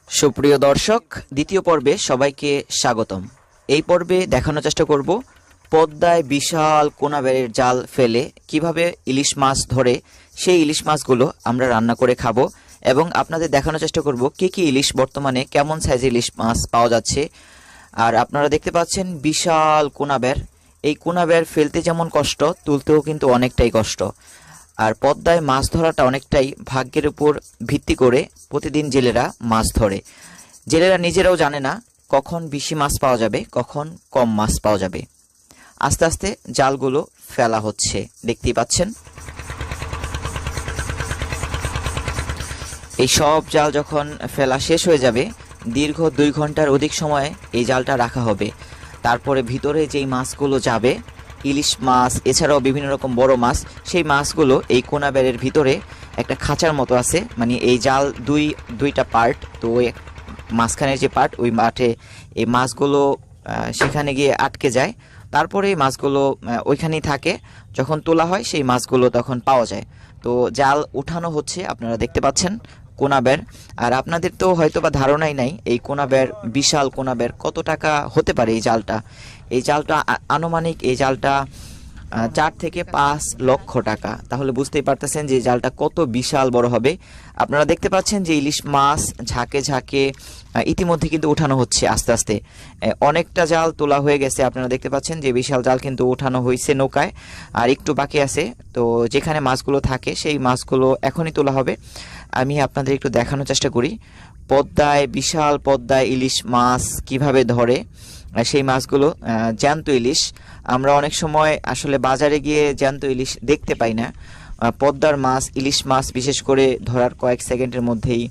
সুপ্রিয় দর্শক, দ্বিতীয় পর্বে সবাইকে স্বাগতম। এই পর্বে দেখানোর চেষ্টা করব পদ্মায় বিশাল কোনাবেড়ের জাল ফেলে কিভাবে ইলিশ মাছ ধরে সেই ইলিশ মাছগুলো আমরা রান্না করে খাবো, এবং আপনাদের দেখানোর চেষ্টা করব কি কি ইলিশ বর্তমানে কেমন সাইজের ইলিশ মাছ পাওয়া যাচ্ছে। আর আপনারা দেখতে পাচ্ছেন বিশাল কোনাবেড়। এই কোনাবেড় ফেলতে যেমন কষ্ট, তুলতেও কিন্তু অনেকটাই কষ্ট। আর পদ্মায় মাছ ধরাটা অনেকটাই ভাগ্যের উপর ভিত্তি করে প্রতিদিন জেলেরা মাছ ধরে। জেলেরা নিজেরাও জানে না কখন বেশি মাছ পাওয়া যাবে, কখন কম মাছ পাওয়া যাবে। আস্তে আস্তে জালগুলো ফেলা হচ্ছে, দেখতেই পাচ্ছেন। এই সব জাল যখন ফেলা শেষ হয়ে যাবে, দীর্ঘ 2 ঘন্টার অধিক সময় এই জালটা রাখা হবে। তারপরে ভিতরে যেই মাছগুলো যাবে, ইলিশ মাছ এছাড়াও বিভিন্ন রকম বড় মাছ, সেই মাছগুলো এই কোনাবেড়ের ভিতরে একটা খাঁচার মতো আছে, মানে এই জাল দুইটা পার্ট, তো ওই মাঝখানের যে পার্ট, ওই মাঠে এই মাছগুলো সেখানে গিয়ে আটকে যায়। তারপরে এই মাছগুলো ওইখানেই থাকে। যখন তোলা হয় সেই মাছগুলো তখন পাওয়া যায়। তো জাল উঠানো হচ্ছে, আপনারা দেখতে পাচ্ছেন কোনাবেড়। আর আপনাদের তো হয়তো বা ধারণাই নাই এই কোনাবেড়, বিশাল কোনাবেড় কত টাকা হতে পারে এই জালটা। এই জালটা আনুমানিক এই জালটা 4 থেকে 5 লক্ষ টাকা। তাহলে বুঝতেই পারতেছেন যে জালটা কত বিশাল বড় হবে। আপনারা দেখতে পাচ্ছেন যে ইলিশ মাছ ঝাঁকে ঝাঁকে ইতিমধ্যে কিন্তু উঠানো হচ্ছে আস্তে আস্তে। অনেকটা জাল তোলা হয়ে গেছে, আপনারা দেখতে পাচ্ছেন যে বিশাল জাল কিন্তু উঠানো হয়েছে নৌকায়, আর একটু বাকি আছে। তো যেখানে মাছগুলো থাকে সেই মাছগুলো এখনই তোলা হবে। আমি আপনাদের একটু দেখানোর চেষ্টা করি পদ্মায়, বিশাল পদ্মায় ইলিশ মাছ কিভাবে ধরে। সেই মাছগুলো জ্যান্ত ইলিশ। আমরা অনেক সময় আসলে বাজারে গিয়ে জ্যান্ত ইলিশ দেখতে পাই না। পদ্মার মাছ, ইলিশ মাছ বিশেষ করে ধরার কয়েক সেকেন্ডের মধ্যেই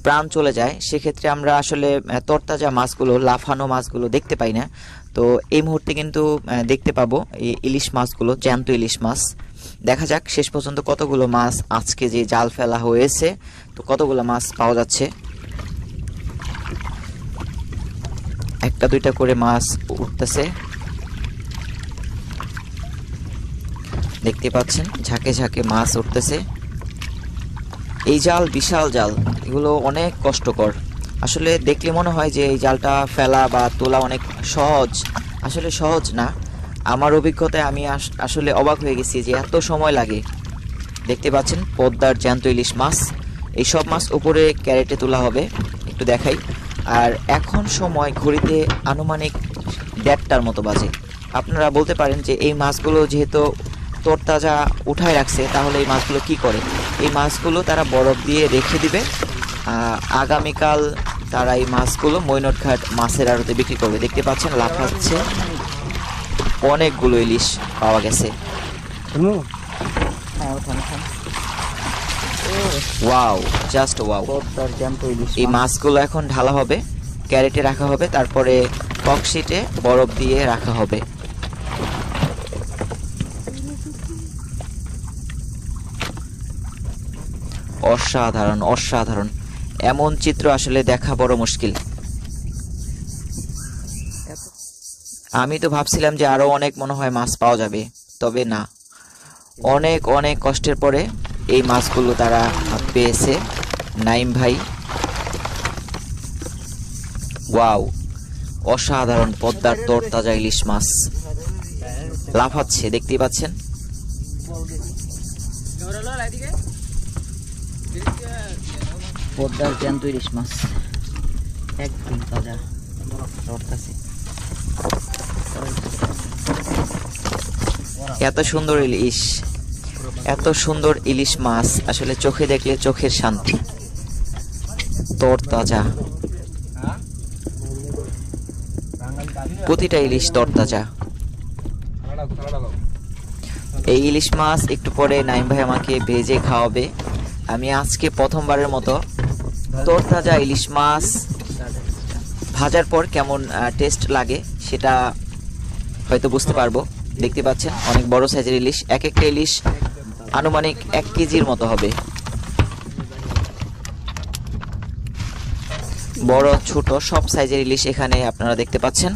প্রাণ চলে যায়। সেক্ষেত্রে আমরা আসলে তরতাজা মাছগুলো, লাফানো মাছগুলো দেখতে পাই না। তো এই মুহূর্তে কিন্তু দেখতে পাবো এই ইলিশ মাছগুলো, জ্যান্ত ইলিশ মাছ। দেখা যাক শেষ পর্যন্ত কতগুলো মাছ আজকে যে জাল ফেলা হয়েছে, তো কতগুলো মাছ পাওয়া যাচ্ছে। একটা দুইটা করে মাছ উঠতেছে, দেখতে পাচ্ছেন ঝাঁকে ঝাঁকে মাছ উঠতেছে। এই জাল বিশাল জাল, এগুলো অনেক কষ্টকর। আসলে দেখলে মনে হয় যে এই জালটা ফেলা বা তোলা অনেক সহজ, আসলে সহজ না। আমার অভিজ্ঞতায় আমি আসলে অবাক হয়ে গেছি যে এত সময় লাগে। দেখতে পাচ্ছেন পদ্মার জ্যান্ত ইলিশ মাছ। এই সব মাছ উপরে ক্যারেটে তোলা হবে, একটু দেখাই। আর এখন সময় ঘড়িতে আনুমানিক 1:30টার মতো বাজে। আপনারা বলতে পারেন যে এই মাছগুলো যেহেতু তরতাজা উঠায় রাখছে, তাহলে এই মাছগুলো কি করে? এই মাছগুলো তারা বরফ দিয়ে রেখে দিবে। আগামীকাল তারা এই মাছগুলো মৈনটঘাট মাছের আড়তে বিক্রি করবে। দেখতে পাচ্ছেন লাফাচ্ছে, অনেকগুলো ইলিশ পাওয়া গেছে। Wow, just wow. এই মাছগুলো এখন ঢালা হবে, ক্যারেটে রাখা হবে, তারপরে বক্সিটে বরফ দিয়ে রাখা হবে। অসাধারণ, অসাধারণ। এমন চিত্র আসলে দেখা বড় মুশকিল। আমি তো ভাবছিলাম যে আরো অনেক মনে হয় মাছ পাওয়া যাবে, তবে না, অনেক অনেক কষ্টের পরে এই মাছগুলো তারা পেয়েছে। নাইম ভাই, ওয়াও, অসাধারণ পদ্মার তরতাজা ইলিশ মাছ লাফাচ্ছে, দেখতেই পাচ্ছেন। পদ্মার জ্যান্ত ইলিশ মাছ একদম তাজা তরতাজা। এত সুন্দর ইলিশ, এত সুন্দর ইলিশ মাছ আসলে চোখে দেখলে চোখের শান্তি। তরতাজা, প্রতিটা ইলিশ তরতাজা। এই ইলিশ মাছ একটু পরে নাইম ভাই আমাকে ভেজে খাওয়াবে। আমি আজকে প্রথমবারের মতো তরতাজা ইলিশ মাছ ভাজার পর কেমন টেস্ট লাগে সেটা হয়তো বুঝতে পারবো। দেখতে পাচ্ছেন অনেক বড় সাইজের ইলিশ, এক একটা ইলিশ আনুমানিক 1 কেজির মতো হবে। বড় ছোট সব সাইজের ইলিশ এখানে আপনারা দেখতে পাচ্ছেন।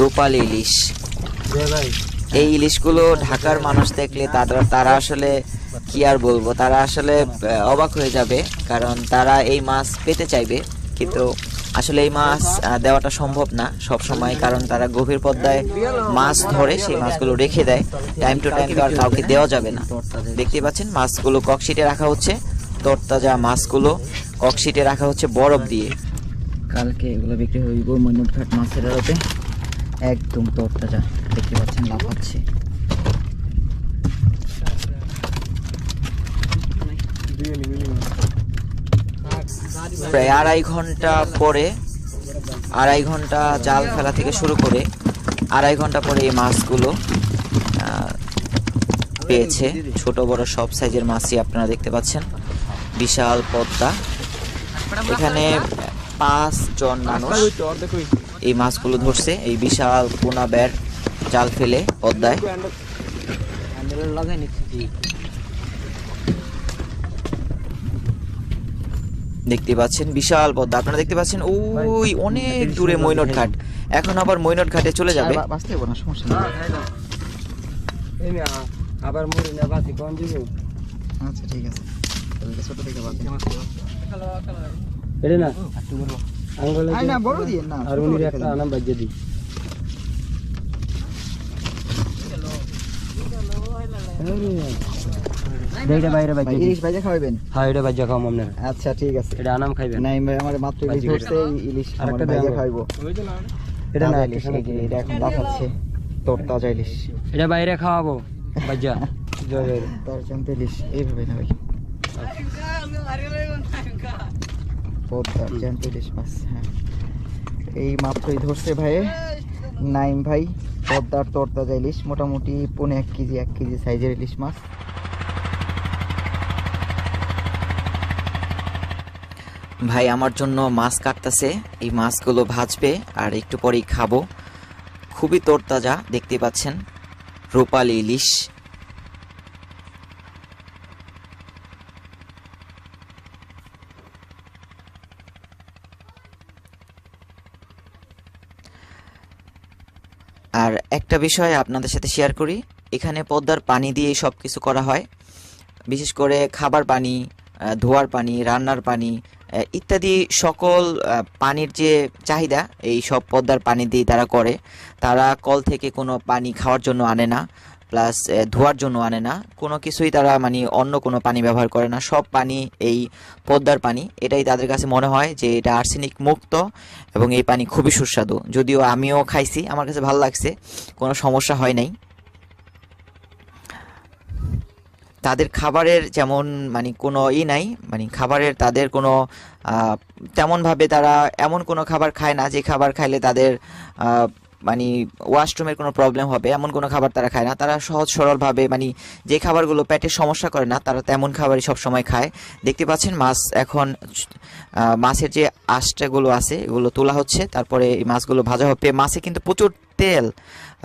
রূপালী ইলিশ। এই ইলিশগুলো ঢাকার মানুষ দেখলে তারা আসলে কি আর বলবো, তারা আসলে অবাক হয়ে যাবে, কারণ তারা এই মাছ পেতে চাইবে, কিন্তু আসলে এই মাছ দেওয়াটা সম্ভব না সব সময়, কারণ তারা গভীর পদ্মায় মাছ ধরে সেই মাছগুলো রেখে দেয়, টাইম টু টাইম তো আর কাউকে দেওয়া যাবে না। দেখতে পাচ্ছেন মাছগুলো ককশিটে রাখা হচ্ছে, তরতাজা মাছগুলো ককশিটে রাখা হচ্ছে বরফ দিয়ে। কালকে এগুলো বিক্রি হইব মৈনটঘাট মাছের আড়তে, একদম তরতাজা। দেখতে পাচ্ছেন লাফাচ্ছে। প্রায় আড়াই ঘন্টা জাল ফেলা থেকে শুরু করে আড়াই ঘন্টা পরে এই মাছগুলো পেয়েছে। ছোট বড় সব সাইজের মাছই আপনারা দেখতে পাচ্ছেন। বিশাল পদ্মা, এখানে 5 জন মানুষ এই মাছগুলো ধরছে এই বিশাল পোনা বের জাল ফেলে পদ্মায়। দেখতে পাচ্ছেন বিশাল পদ্মা, আপনারা দেখতে পাচ্ছেন ওই অনেক দূরে মৈনটঘাট। এখন আবার মৈনটঘাটে চলে যাবে। আচ্ছা ঠিক আছে, ছোট থেকে আচ্ছা ঠিক আছে, এটা আনাম খাইবেন। নাইম ভাই আমার মাত্র ইলিশ ধরছে, ইলিশ আমার ভাইয়া খাইবো। এটা না ইলিশ, এটা এখন লাফাচ্ছে তরতাজা ইলিশ, এটা বাইরে খাওয়াবো ভাইয়া। তার জানতে ইলিশ এইভাবে না ভাই, পদ্মার জ্যান্ত ইলিশ মাছ। হ্যাঁ এই মাত্রই ধরছে ভাই নাইম ভাই পদ্মার তরতাজা ইলিশ, মোটামুটি 1 কেজি সাইজের ইলিশ মাছ। ভাই আমার জন্য মাছ কাটতেছে, এই মাছগুলো ভাজবে আর একটু পরেই খাবো। খুবই তরতাজা, দেখতে পাচ্ছেন রূপালী ইলিশ। আর একটা বিষয় আপনাদের সাথে শেয়ার করি, এখানে পদ্মার পানি দিয়ে সব কিছু করা হয়, বিশেষ করে খাবার পানি, ধোয়ার পানি, রান্নার পানি ইত্যাদি সকল পানির যে চাহিদা এই সব পদ্মার পানি দিয়ে তারা করে। তারা কল থেকে কোনো পানি খাওয়ার জন্য আনে না, প্লাস ধোয়ার জন্য আনে না, কোনো কিছুই তারা মানে অন্য কোনো পানি ব্যবহার করে না, সব পানি এই পদ্মার পানি। এটাই তাদের কাছে মনে হয় যে এটা আর্সেনিক মুক্ত এবং এই পানি খুবই সুস্বাদু। যদিও আমিও খাইছি, আমার কাছে ভালো লাগছে, কোনো সমস্যা হয় নাই। তাদের খাবারের যেমন মানে কোনো নাই, মানে খাবারের তাদের কোনো তেমনভাবে তারা এমন কোনো খাবার খায় না যে খাবার খাইলে তাদের মানে ওয়াশরুমের কোনো প্রবলেম হবে, এমন কোনো খাবার তারা খায় না। তারা সহজ সরলভাবে মানে যে খাবারগুলো পেটের সমস্যা করে না, তারা তেমন খাবারই সবসময় খায়। দেখতে পাচ্ছেন মাছ এখন মাছের যে আঁশটাগুলো আছে এগুলো তোলা হচ্ছে, তারপরে এই মাছগুলো ভাজা হবে। মাছে কিন্তু প্রচুর তেল,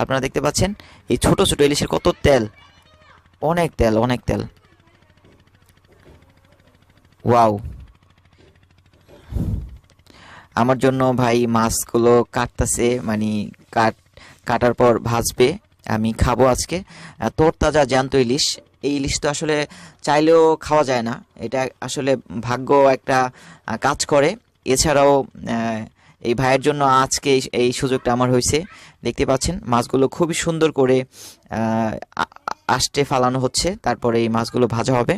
আপনারা দেখতে পাচ্ছেন এই ছোট ছোট ইলিশের কত তেল, অনেক তেল অনেক তেল। ওয়াও, আমার জন্য ভাই মাছগুলো কাটতেছে, মানে কাটার পর ভাজবে, আমি খাবো আজকে। তরতাজা জ্যান্ত ইলিশ, এই ইলিশ তো আসলে চাইলেও খাওয়া যায় না, এটা আসলে ভাগ্য একটা কাজ করে। এছাড়াও এই ভাইয়ের জন্য আজকে এই সুযোগটা আমার হয়েছে। দেখতে পাচ্ছেন মাছগুলো খুবই সুন্দর করে আষ্টে ফালানো হচ্ছে, তারপরে এই মাছগুলো ভাজা হবে।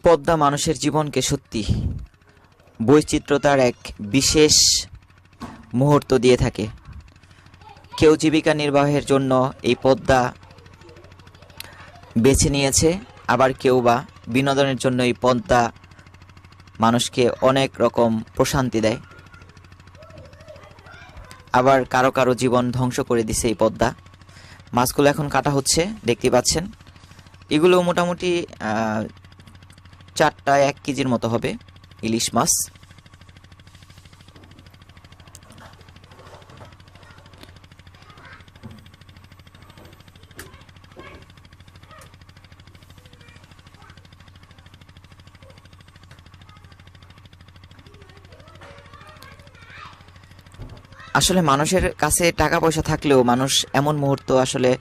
পদ্মা মানুষের জীবনকে সত্যি বৈচিত্র্যতার এক বিশেষ মুহূর্ত দিয়ে থাকে। কেউ জীবিকা নির্বাহের জন্য এই পদ্মা বেছে নিয়েছে, আবার কেউ বা বিনোদনের জন্য এই পদ্মা মানুষকে অনেক রকম প্রশান্তি দেয়। আবার কারো কারো জীবন ধ্বংস করে দিছে এই পদ্মা। মাছগুলো এখন কাটা হচ্ছে, দেখতে পাচ্ছেন। এগুলো মোটামুটি 4টা 1 কেজির মতো হবে ইলিশ মাছ। আসলে মানুষের কাছে টাকা পয়সা থাকলেও মানুষ এমন মুহূর্ত আসলে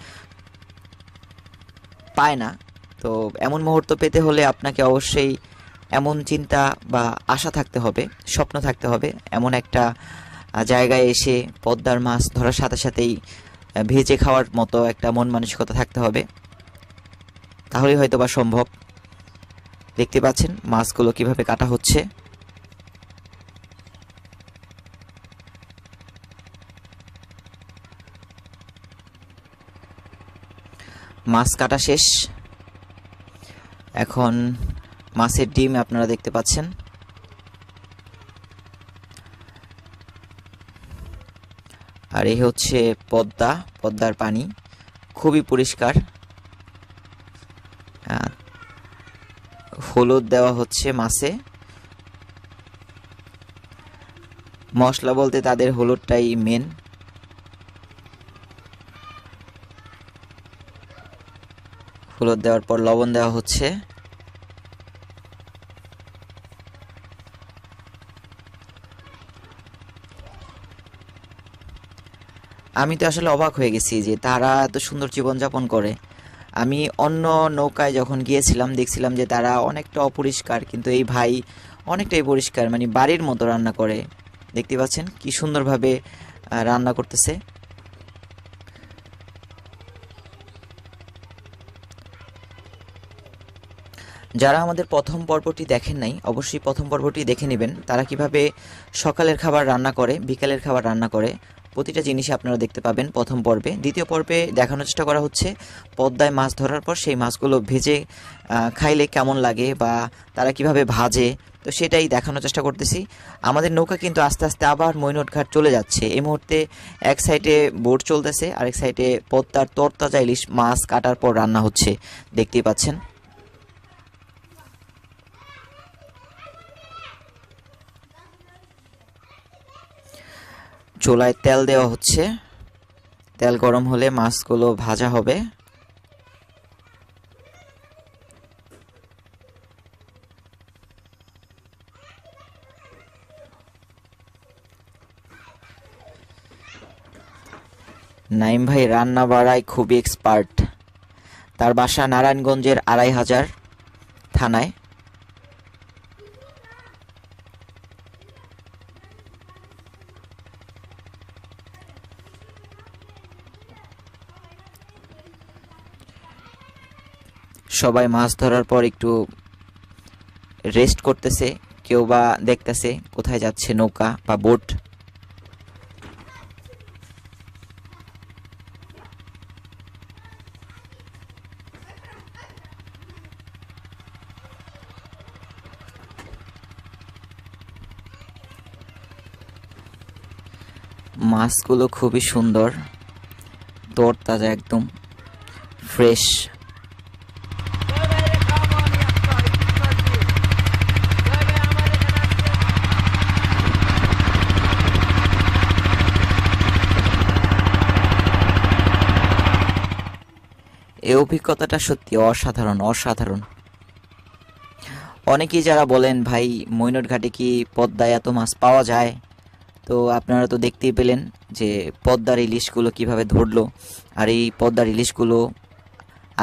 পায় না। তো এমন মুহূর্ত পেতে হলে আপনাকে অবশ্যই এমন চিন্তা বা আশা থাকতে হবে, স্বপ্ন থাকতে হবে, এমন একটা জায়গায় এসে পদ্মার মাছ ধরার সাথে সাথেই ভেজে খাওয়ার মতো একটা মন মানসিকতা থাকতে হবে, তাহলেই হয়তো বা সম্ভব। দেখতে পাচ্ছেন মাছগুলো কিভাবে কাটা হচ্ছে। মাছ কাটা শেষ। এখন মাছের ডিম আপনারা দেখতে পাচ্ছেন। আর এই হচ্ছে পদ্মার পানি খুবই পরিষ্কার। হলুদ দেওয়া হচ্ছে মাছে। মশলা বলতে তাদের হলুদটাই মেন। হলুদ দেওয়ার পর লবণ দেওয়া হচ্ছে। আমি তো আসলে অবাক হয়ে গেছি যে তারা এত সুন্দর জীবনযাপন করে। আমি অন্য নৌকায় যখন গিয়েছিলাম দেখছিলাম যে তারা অনেকটা অপরিষ্কার, কিন্তু এই ভাই অনেকটাই পরিষ্কার, মানে বাড়ির মতো রান্না করে। দেখতে পাচ্ছেন কি সুন্দরভাবে রান্না করতেছে। যারা আমাদের প্রথম পর্বটি দেখেন নাই, অবশ্যই প্রথম পর্বটি দেখে নেবেন। তারা কিভাবে সকালের খাবার রান্না করে, বিকালের খাবার রান্না করে, প্রতিটা জিনিসই আপনারা দেখতে পাবেন প্রথম পর্বে। দ্বিতীয় পর্বে দেখানোর চেষ্টা করা হচ্ছে পদ্মায় মাছ ধরার পর সেই মাছগুলো ভেজে খাইলে কেমন লাগে বা তারা কিভাবে ভাজে, তো সেটাই দেখানোর চেষ্টা করতেছি। আমাদের নৌকা কিন্তু আস্তে আস্তে আবার মৈনট ঘাট চলে যাচ্ছে। এই মুহূর্তে এক সাইডে বোট চলতেছে, আরেক সাইডে পদ্মার তরতাজা ইলিশ মাছ কাটার পর রান্না হচ্ছে, দেখতেই পাচ্ছেন। চুলায় তেল দেওয়া হচ্ছে। তেল গরম হলে মাছগুলো ভাজা হবে। নাইম ভাই রান্না বাড়ায় খুবই এক্সপার্ট। তার বাসা নারায়ণগঞ্জের ২৫০০ থানায়। সবাই মাছ ধরার পর একটু রেস্ট করতেছে, কেউ বা দেখতেছে কোথায় যাচ্ছে নৌকা বা বোট। মাছগুলো খুবই সুন্দর, তরতাজা, একদম ফ্রেশ। এই অভিজ্ঞতাটা সত্যি অসাধারণ। অনেকেই যারা বলেন ভাই মৈনট ঘাটে কি পদ্মায় এত মাছ পাওয়া যায়, তো আপনারা তো দেখতেই পেলেন যে পদ্মার ইলিশগুলো কিভাবে ধরলো। আর এই পদ্মার ইলিশগুলো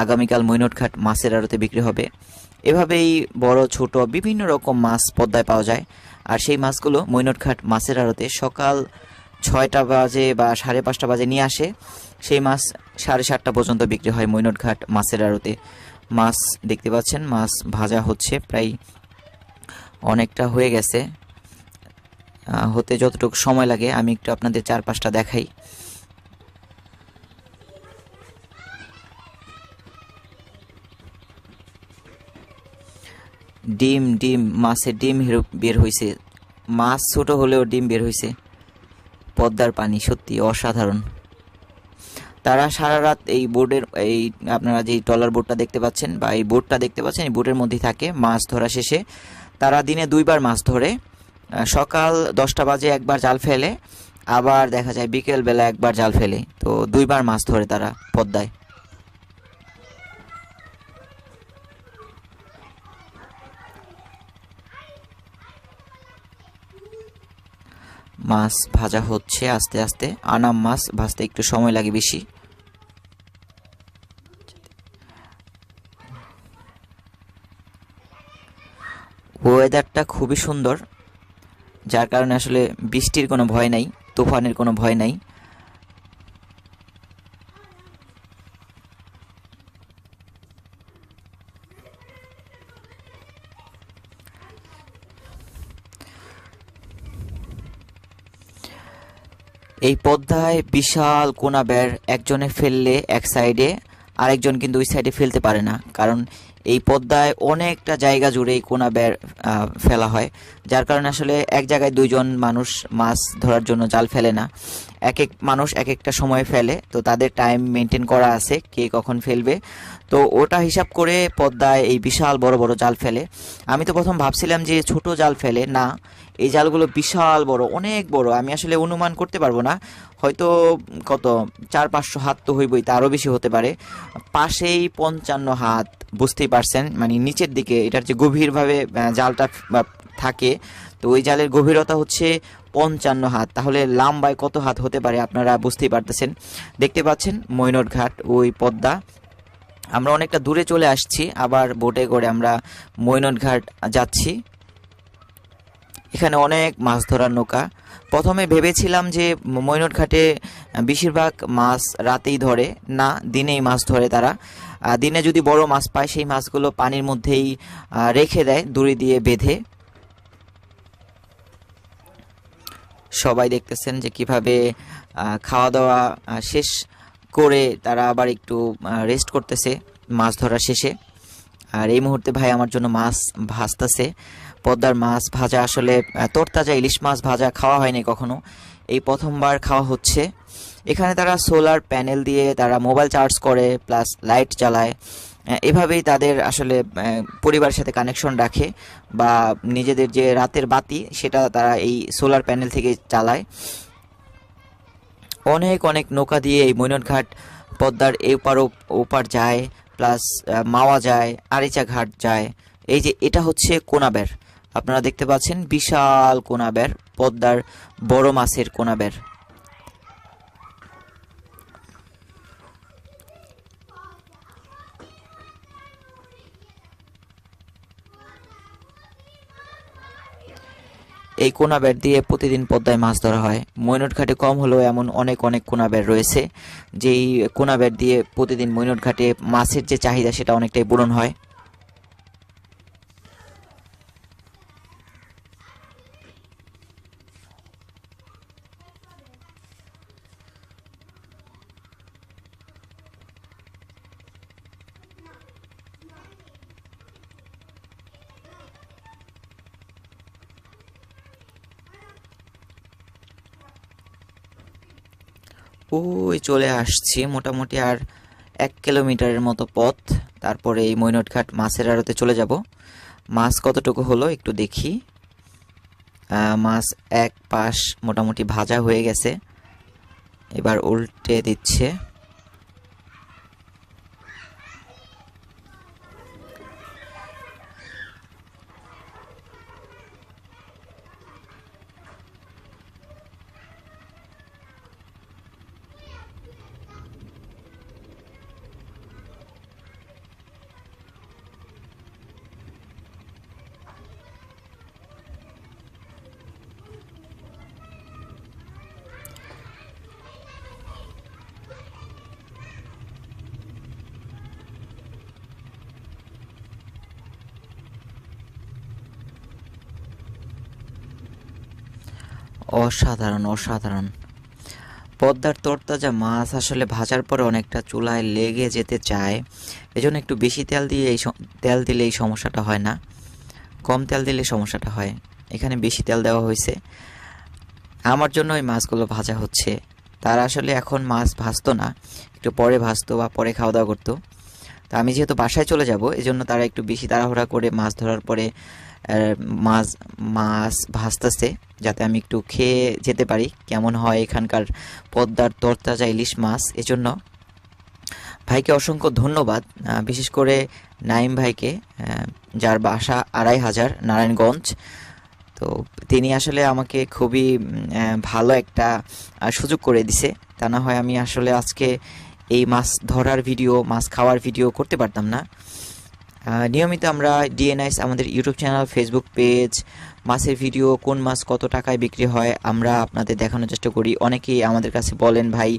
আগামীকাল মৈনট ঘাট মাছের আড়তে বিক্রি হবে। এভাবেই বড় ছোট বিভিন্ন রকম মাছ পদ্মায় পাওয়া যায়। আর সেই মাছগুলো মৈনট ঘাট মাছের আড়তে সকাল ৬টা বাজে বা ৫:৩০ বাজে নিয়ে আসে। সেই মাছ ৭:৩০ পর্যন্ত বিক্রি হয় মৈনট ঘাট মাছের আড়তে। মাছ দেখতে পাচ্ছেন, মাছ ভাজা হচ্ছে, প্রায় অনেকটা হয়ে গেছে। হতে যতটুকু সময় লাগে আমি একটু আপনাদের চারপাশটা দেখাই। ডিম মাছের ডিম বের হয়েছে। মাছ ছোট হলেও ডিম বের হয়েছে। পদ্মার পানি সত্যি অসাধারণ। তারা সারা রাত এই বোর্ডের এই আপনারা যে ট্রলার বোর্ডটা দেখতে পাচ্ছেন বা এই বোর্ডটা দেখতে পাচ্ছেন, এই বোর্ডের মধ্যেই থাকে। মাছ ধরা শেষে তারা দিনে 2বার মাছ ধরে। সকাল 10টা বাজে একবার জাল ফেলে, আবার দেখা যায় বিকেল বেলা একবার জাল ফেলে। তো 2বার মাছ ধরে তারা পদ্মায়। মাছ ভাজা হচ্ছে আস্তে আস্তে। আনাম মাছ ভাজতে একটু সময় লাগে বেশি। ওয়েদারটা খুবই সুন্দর, যার কারণে আসলে বৃষ্টির কোনো ভয় নাই, তুফানের কোনো ভয় নাই। এই পদ্মায় বিশাল কোনা বেড়, একজনে ফেললে এক সাইডে, আরেকজন কিন্তু ওই সাইডে ফেলতে পারে না, কারণ এই পদ্মায় অনেকটা জায়গা জুড়ে এই কোনা বেড় ফেলা হয়। যার কারণে আসলে এক জায়গায় 2জন মানুষ মাছ ধরার জন্য জাল ফেলে না, এক এক মানুষ এক একটা সময় ফেলে। তো তাদের টাইম মেনটেন করা আছে কে কখন ফেলবে, তো ওটা হিসাব করে পদ্মায় এই বিশাল বড় বড় জাল ফেলে। আমি তো প্রথম ভাবছিলাম যে ছোট জাল ফেলে, না, এই জালগুলো বিশাল বড়, অনেক বড়। আমি আসলে অনুমান করতে পারবো না, হয়তো কত 400-500 হাত তো হইবই, তারও বেশি হতে পারে। পাশেই 55 হাত, বুঝতেই পারছেন, মানে নিচের দিকে এটার যে গভীরভাবে জালটা থাকে, তো ওই জালের গভীরতা হচ্ছে 55 হাত। তাহলে লাম্বায় কত হাত হতে পারে আপনারা বুঝতেই পারতেছেন। দেখতে পাচ্ছেন মৈনট ঘাট, ওই পদ্মা। আমরা অনেকটা দূরে চলে আসছি, আবার বোটে করে আমরা মৈনট ঘাট যাচ্ছি। এখানে অনেক মাছ ধরার নৌকা। প্রথমে ভেবেছিলাম যে মৈনট ঘাটে বেশিরভাগ মাছ রাতেই ধরে, না, দিনেই মাছ ধরে তারা। দিনে যদি বড় মাছ পায় সেই মাছগুলো পানির মধ্যেই রেখে দেয় দড়ি দিয়ে বেঁধে। সবাই দেখতেছেন যে কিভাবে খাওয়া দাওয়া শেষ করে তারা আবার একটু রেস্ট করতেছে মাছ ধরা শেষে। আর এই মুহূর্তে ভাই আমার জন্য মাছ ভাজতেছে। পদ্মার মাছ ভাজা আসলে তরতাজা ইলিশ মাছ ভাজা খাওয়া হয়নি কখনো, এই প্রথমবার খাওয়া হচ্ছে। এখানে তারা সোলার প্যানেল দিয়ে তারা মোবাইল চার্জ করে, প্লাস লাইট জ্বালায়। এভাবেই তাদের আসলে পরিবারের সাথে কানেকশন রাখে, বা নিজেদের যে রাতের বাতি সেটা তারা এই সোলার প্যানেল থেকে চালায়। অনেক অনেক নৌকা দিয়ে এই মৈনট ঘাট পদ্মার এপার ওপার যায়, প্লাস মাওয়া যায়, আরিচা ঘাট যায়। এই যে এটা হচ্ছে কোনাবের, আপনারা দেখতে পাচ্ছেন বিশাল কোনাবের, পদ্মার বড় মাছের কোনাবের। এই কোনাবের দিয়ে প্রতিদিন পদ্মায় মাছ ধরা হয়। মৈনট ঘাটে কম হলেও এমন অনেক অনেক কোনাবের রয়েছে, যেই কোনাবের দিয়ে প্রতিদিন মৈনট ঘাটে মাছের যে চাহিদা সেটা অনেকটাই পূরণ হয়। ওই চলে আসছি, মোটামুটি আর 1 কিলোমিটারের মতো পথ, তারপরে এই মৈনট ঘাট মাছের আড়তে চলে যাব। মাছ কতটুকু হলো একটু দেখি। মাছ এক পাশ মোটামুটি ভাজা হয়ে গেছে, এবার উল্টে দিচ্ছে। অসাধারণ অসাধারণ। পদ্মার তরতাজা মাছ আসলে ভাজার পরে অনেকটা চুলায় লেগে যেতে চায়, এজন্য একটু বেশি তেল দিয়ে তেল দিলে এই সমস্যাটা হয় না, কম তেল দিলে সমস্যাটা হয়। এখানে বেশি তেল দেওয়া হয়েছে, আমার জন্য ওই মাছগুলো ভাজা হচ্ছে, তারা আসলে এখন মাছ ভাজতো না, একটু পরে ভাজতো বা পরে খাওয়া দাওয়া করতো। তো আমি যেহেতু বাসায় চলে যাব, এজন্য তারা একটু বেশি তাড়াহুড়া করে মাছ ধরার পরে মাছ মাছ ভাজতেছে, যাতে আমি একটু খেয়ে যেতে পারি কেমন হয় এখানকার পদ্মার তরতাজা ইলিশ মাছ। এজন্য ভাইকে অসংখ্য ধন্যবাদ, বিশেষ করে নাইম ভাইকে, যার বাসা ২৫০০ নারায়ণগঞ্জ। তো তিনি আসলে আমাকে খুবই ভালো একটা সুযোগ করে দিছে। তা না হয় আমি আসলে আজকে এই মাছ ধরার ভিডিও, মাছ খাওয়ার ভিডিও করতে পারতাম না। নিয়মিত আমরা ডিএনআইস আমাদের ইউটিউব চ্যানেল, ফেসবুক পেজ, মাছের ভিডিও, কোন মাছ কত টাকায় বিক্রি হয় আমরা আপনাদের দেখানোর চেষ্টা করি। অনেকেই আমাদের কাছে বলেন, ভাই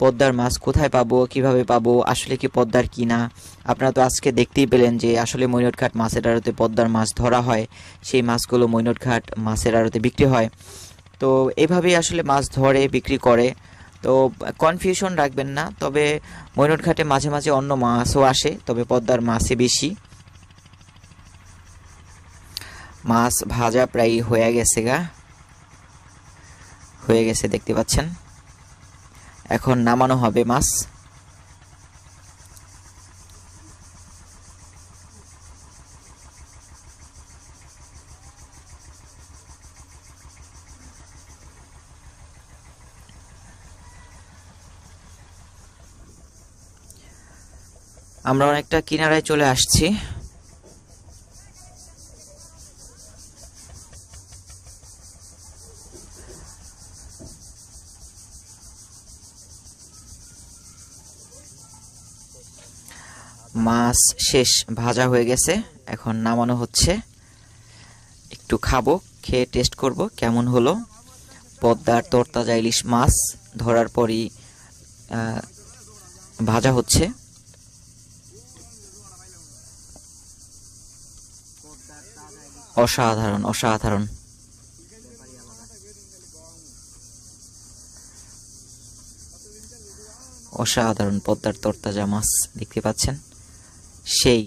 পদ্মার মাছ কোথায় পাবো, কিভাবে পাবো, আসলে কি পদ্মার কি না। আপনারা তো আজকে দেখতেই পেলেন যে আসলে মৈনটঘাট মাছের আড়তে পদ্মার মাছ ধরা হয়, সেই মাছগুলো মৈনটঘাট মাছের আড়তে বিক্রি হয়। তো এভাবেই আসলে মাছ ধরে বিক্রি করে। তো কনফিউশন রাখবেন না, তবে মৈনটঘাটে মাঝে মাঝে অন্য মাছও আসে, তবে পদ্মার মাছই বেশি। মাছ ভাজা প্রায় হয়ে গেছে দেখতে পাচ্ছেন। এখন নামানো হবে মাছ। আমরা অনেকটা কিনারায় চলে আসছি। মাছ শেষ, ভাজা হয়ে গেছে, এখন নামানো হচ্ছে। একটু খাবো, খেয়ে টেস্ট করব কেমন হলো। পদ্মার তরতাজা ইলিশ মাছ ধরার পরই ভাজা হচ্ছে। অসাধারণ অসাধারণ। অসাধারণ পদ্মার তরতাজা মাছ দেখতে পাচ্ছেন, সেই